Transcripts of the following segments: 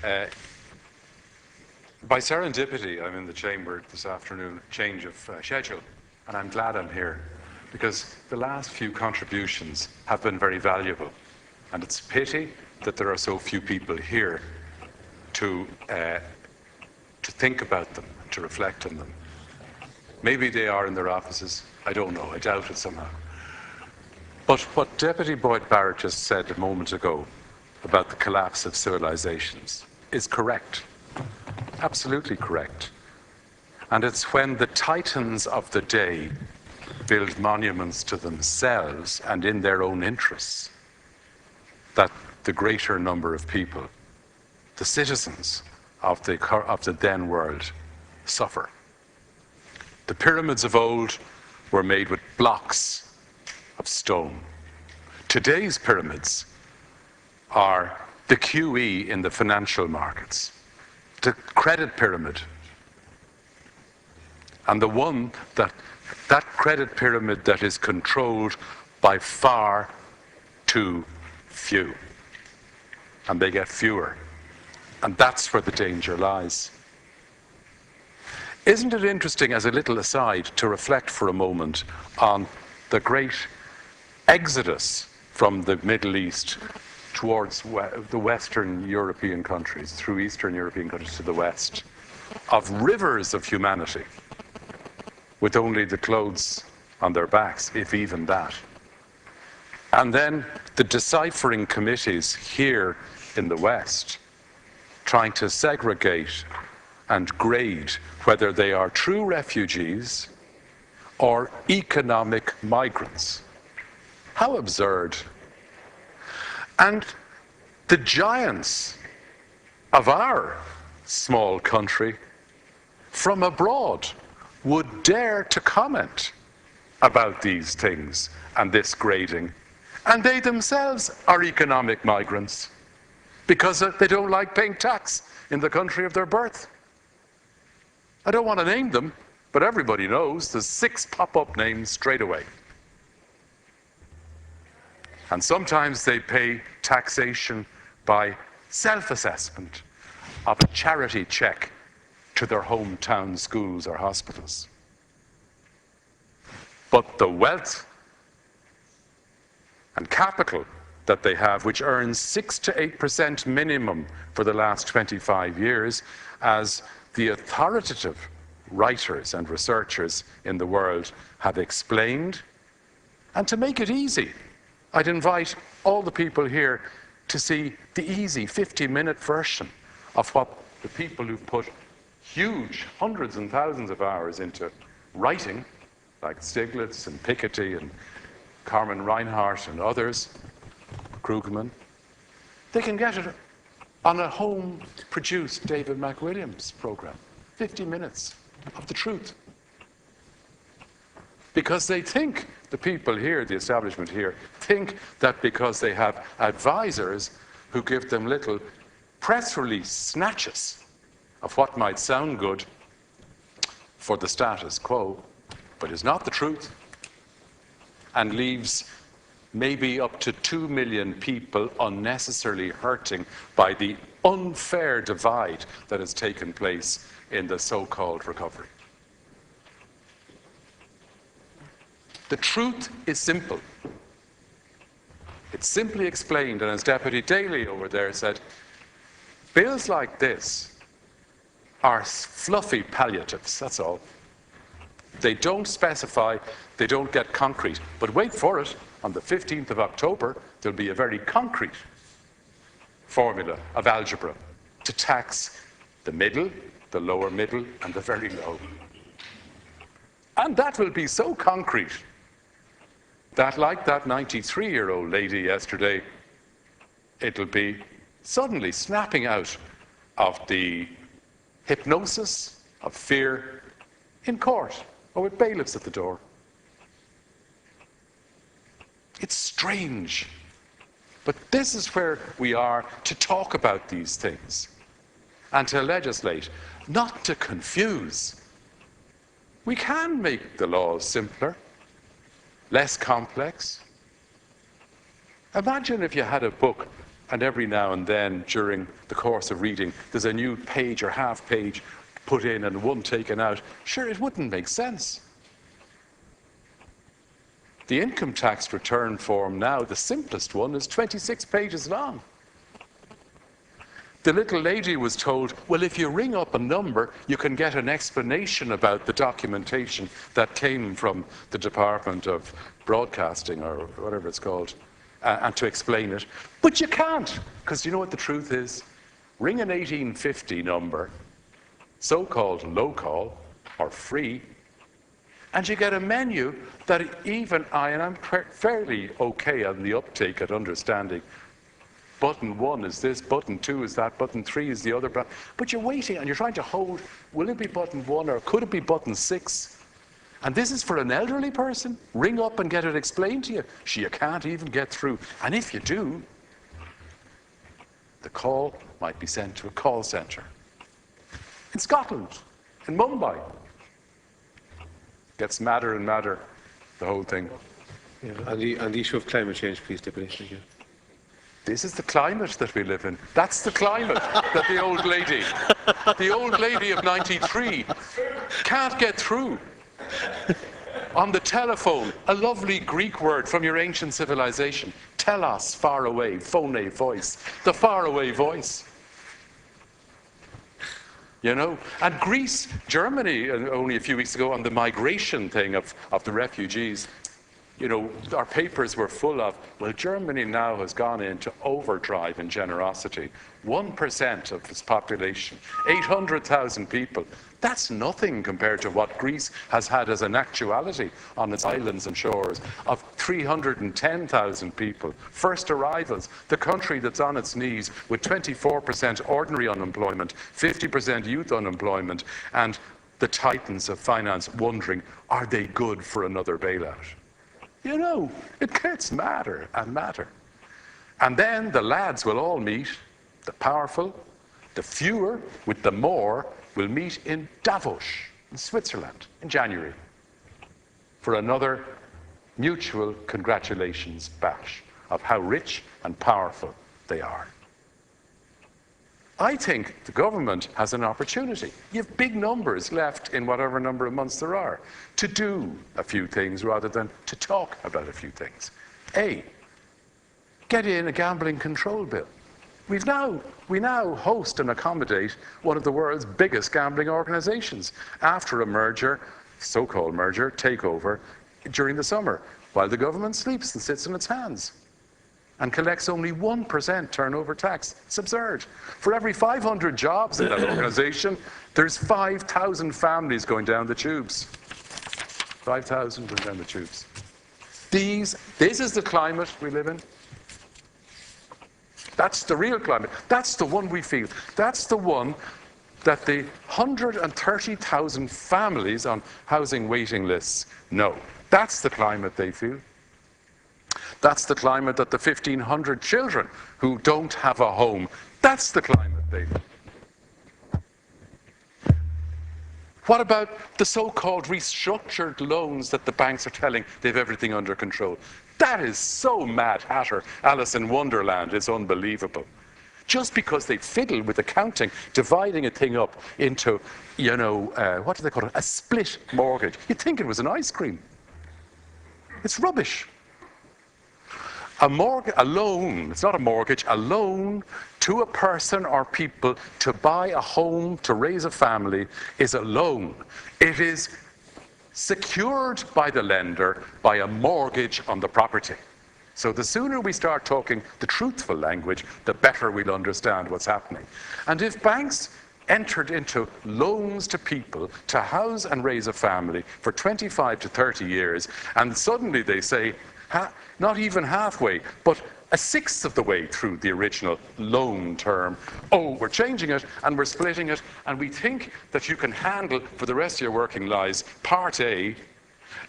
Uh, by serendipity, I'm in the chamber this afternoon, change of schedule, and I'm glad I'm here because the last few contributions have been very valuable, and it's a pity that there are so few people here to think about them, to reflect on them. Maybe they are in their offices. I don't know. I doubt it somehow. But what Deputy Boyd Barrett just said a moment ago about the collapse of civilizations is correct. Absolutely correct. And it's when the titans of the day build monuments to themselves and in their own interests that the greater number of people, the citizens of the then world, suffer. The pyramids of old were made with blocks of stone. Today's pyramids are the QE in the financial markets, the credit pyramid. And the one that credit pyramid that is controlled by far too few. And they get fewer. And that's where the danger lies. Isn't it interesting, as a little aside, to reflect for a moment on the great exodus from the Middle East towards the Western European countries, through Eastern European countries to the West, of rivers of humanity, with only the clothes on their backs, if even that. And then the deciphering committees here in the West, trying to segregate and grade whether they are true refugees or economic migrants. How absurd. And the giants of our small country from abroad would dare to comment about these things and this grading. And they themselves are economic migrants because they don't like paying tax in the country of their birth. I don't want to name them, but everybody knows there's 6 pop-up names straight away. And sometimes they pay taxation by self-assessment of a charity check to their hometown schools or hospitals. But the wealth and capital that they have, which earns 6 to 8% minimum for the last 25 years, as the authoritative writers and researchers in the world have explained. And to make it easy, I'd invite all the people here to see the easy 50-minute version of what the people who've put huge hundreds and thousands of hours into writing, like Stiglitz and Piketty and Carmen Reinhardt and others, Krugman, they can get it on a home-produced David McWilliams program. 50 minutes of the truth. Because they think, the people here, the establishment here, think that because they have advisors who give them little press release snatches of what might sound good for the status quo, but is not the truth, and leaves maybe up to 2 million people unnecessarily hurting by the unfair divide that has taken place in the so-called recovery. The truth is simple. It's simply explained, and as Deputy Daly over there said, bills like this are fluffy palliatives, that's all. They don't specify, they don't get concrete. But wait for it, on the 15th of October, there'll be a very concrete formula of algebra to tax the middle, the lower middle, and the very low. And that will be so concrete that, like that 93-year-old lady yesterday, it'll be suddenly snapping out of the hypnosis of fear in court or with bailiffs at the door. It's strange. But this is where we are to talk about these things and to legislate, not to confuse. We can make the laws simpler, less complex. Imagine if you had a book And every now and then, during the course of reading, there's a new page or half page put in and one taken out. Sure, it wouldn't make sense. The income tax return form now, the simplest one, is 26 pages long. The little lady was told, well, if you ring up a number, you can get an explanation about the documentation that came from the Department of Broadcasting, or whatever it's called, and to explain it. But you can't, because you know what the truth is? Ring an 1850 number, so-called low-call, or free, and you get a menu that even I, and I'm fairly okay on the uptake at understanding, button 1 is this, button 2 is that, button 3 is the other, but you're waiting and you're trying to hold, will it be button 1 or could it be button 6? And this is for an elderly person? Ring up and get it explained to you. You can't even get through. And if you do, the call might be sent to a call centre. In Scotland, in Mumbai. Gets madder and madder, the whole thing. Yeah, on the issue of climate change, please, Deputy. Thank you. This is the climate that we live in. That's the climate that the old lady of 93 can't get through. On the telephone, a lovely Greek word from your ancient civilization. Telos, far away, phone, voice. The faraway voice. You know, and Greece, Germany, only a few weeks ago on the migration thing of the refugees, you know, our papers were full of, well, Germany now has gone into overdrive in generosity. 1% of its population, 800,000 people. That's nothing compared to what Greece has had as an actuality on its islands and shores of 310,000 people. First arrivals, the country that's on its knees with 24% ordinary unemployment, 50% youth unemployment, and the titans of finance wondering, are they good for another bailout? You know, it gets madder and madder. And then the lads will all meet, the powerful, the fewer with the more, will meet in Davos, in Switzerland, in January, for another mutual congratulations bash of how rich and powerful they are. I think the government has an opportunity. You have big numbers left in whatever number of months there are to do a few things rather than to talk about a few things. A, get in a gambling control bill. We now host and accommodate one of the world's biggest gambling organizations after a merger, so-called merger, takeover during the summer, while the government sleeps and sits on its hands and collects only 1% turnover tax. It's absurd. For every 500 jobs in that organization, there's 5,000 families going down the tubes. 5,000 going down the tubes. This is the climate we live in. That's the real climate. That's the one we feel. That's the one that the 130,000 families on housing waiting lists know. That's the climate they feel. That's the climate that the 1,500 children who don't have a home, that's the climate they feel. What about the so-called restructured loans that the banks are telling they've everything under control? That is so Mad Hatter, Alice in Wonderland. It's unbelievable. Just because they fiddle with accounting, dividing a thing up into, you know, what do they call it? A split mortgage. You'd think it was an ice cream. It's rubbish. A loan, it's not a mortgage, a loan to a person or people to buy a home, to raise a family, is a loan. It is secured by the lender by a mortgage on the property. So the sooner we start talking the truthful language, the better we'll understand what's happening. And if banks entered into loans to people to house and raise a family for 25 to 30 years, and suddenly they say, not even halfway, but a sixth of the way through the original loan term, oh, we're changing it and we're splitting it, and we think that you can handle for the rest of your working lives part A,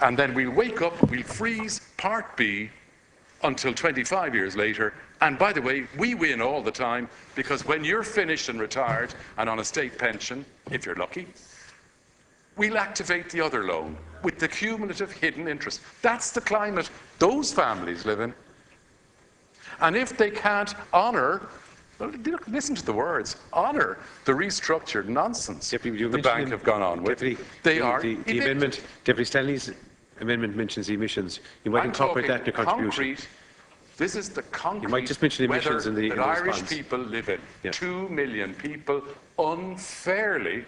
and then we'll wake up, we'll freeze part B until 25 years later, and by the way, we win all the time, because when you're finished and retired and on a state pension, if you're lucky, we'll activate the other loan with the cumulative hidden interest. That's the climate those families live in. And if they can't honour, well, listen to the words, honour the restructured nonsense the bank have gone on with, they are the amendment, Deputy Stanley's amendment mentions emissions. You might incorporate that in your contribution. Concrete, this is the concrete You might just mention emissions in the Irish response. people live in. Yeah. 2 million people unfairly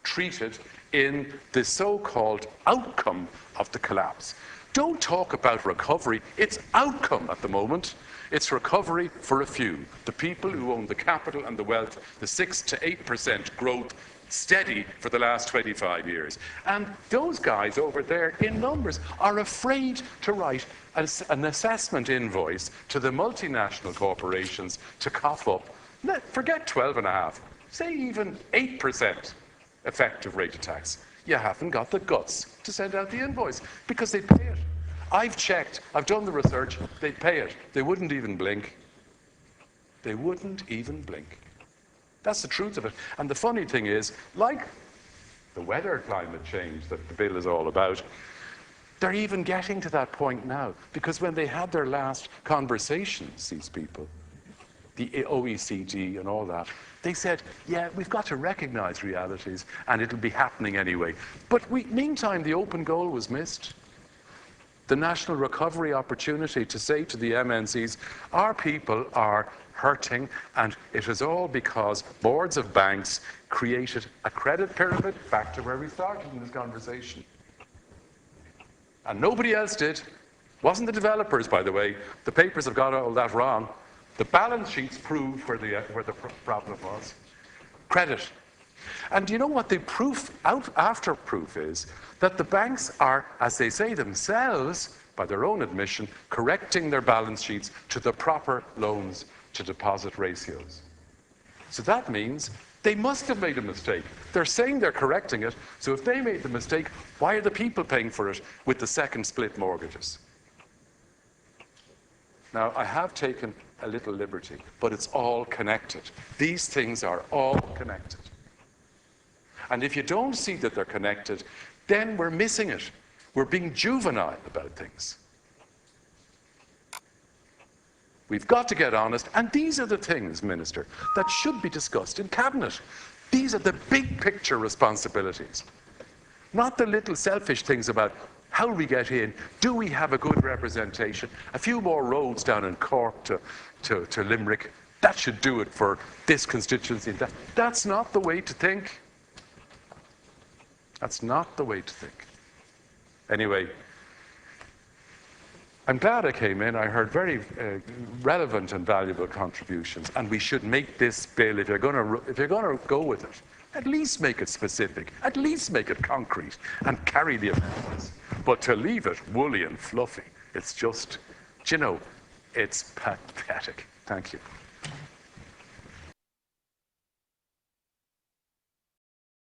treated in the so-called outcome of the collapse. Don't talk about recovery. It's outcome at the moment. It's recovery for a few. The people who own the capital and the wealth, the 6 to 8% growth steady for the last 25 years. And those guys over there in numbers are afraid to write an assessment invoice to the multinational corporations to cough up, forget 12.5, say even 8% effective rate of tax. You haven't got the guts to send out the invoice because they pay it. I've checked, I've done the research, they pay it. They wouldn't even blink. They wouldn't even blink. That's the truth of it. And the funny thing is, like the weather climate change that the bill is all about, they're even getting to that point now. Because when they had their last conversations, these people, the OECD and all that, they said, yeah, we've got to recognize realities and it'll be happening anyway. But meantime, the open goal was missed. The national recovery opportunity to say to the MNCs, our people are hurting, and it is all because boards of banks created a credit pyramid, back to where we started in this conversation. And nobody else did. Wasn't the developers, by the way. The papers have got all that wrong. The balance sheets prove where the problem was. Credit. And do you know what the after proof is? That the banks are, as they say themselves, by their own admission, correcting their balance sheets to the proper loans to deposit ratios. So that means they must have made a mistake. They're saying they're correcting it, so if they made the mistake, why are the people paying for it with the second split mortgages? Now, I have taken a little liberty, but it's all connected. These things are all connected. And if you don't see that they're connected, then we're missing it. We're being juvenile about things. We've got to get honest, and these are the things, Minister, that should be discussed in Cabinet. These are the big picture responsibilities, not the little selfish things about how we get in, do we have a good representation, a few more roads down in Cork to Limerick, that should do it for this constituency. That's not the way to think. That's not the way to think. Anyway, I'm glad I came in. I heard very relevant and valuable contributions, and we should make this bill, if you're going to go with it, at least make it specific, at least make it concrete, and carry the amendments. But to leave it woolly and fluffy, it's just, you know, it's pathetic. Thank you.